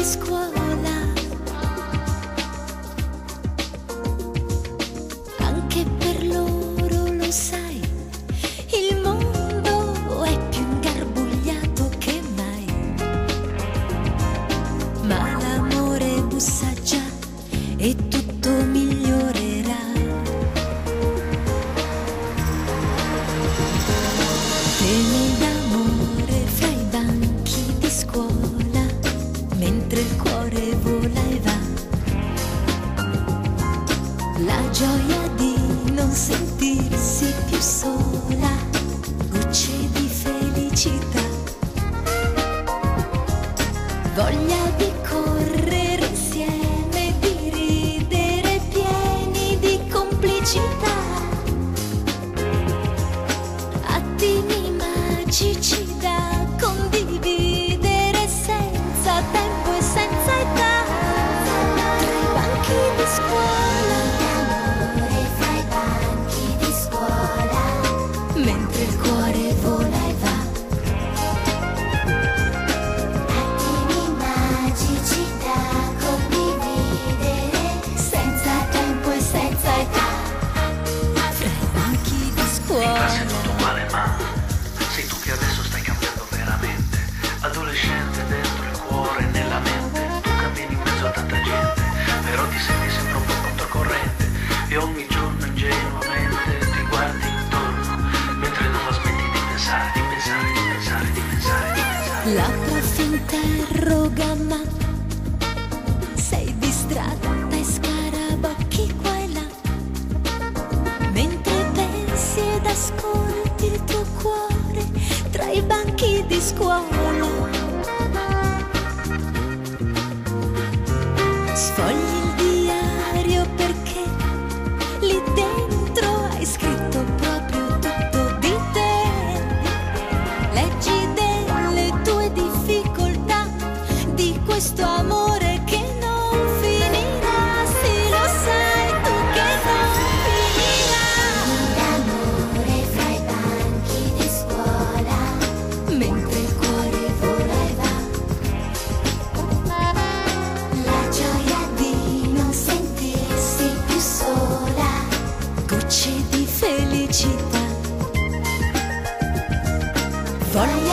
scuola, anche per loro lo sai, il mondo è più ingarbugliato che mai, ma l'amore bussa già e tutto migliorerà. Temi d'amore fra i banchi di scuola, mentre il cuore vola e va. La gioia di non sentirsi più sola, gocce di felicità. Voglia di correre insieme, di ridere pieni di complicità. Attimi magici da condividere senza tempo e senza età. Tra i banchi di scuola, l'amore fra i banchi di scuola, mentre il cuore vola e va. Attimi magici da condividere senza tempo e senza età. Fra i banchi di scuola. Tutto uguale, ma sei tu che adesso stai cambiando veramente. Adolescente dentro il cuore e nella mente, tu cammini in mezzo a tanta gente, però ti senti sempre un po' controcorrente e ogni giorno ingenuamente ti guardi intorno mentre non smetti di pensare, di pensare, di pensare, di pensare, di pensare. La prof interroga, ma sei distratta e scarabocchi qua e là, mentre pensi ed ascolti il tuo cuore tra i banchi di scuola. Sfogli il diario perché lì dentro hai scritto proprio tutto di te. Leggi delle tue difficoltà, di questo amore che non finirà. Sì, lo sai tu che non finirà. L'amore fra i banchi di scuola, mentre il cuore vola e va. La gioia di non sentirsi più sola, gocce di felicità. Voglio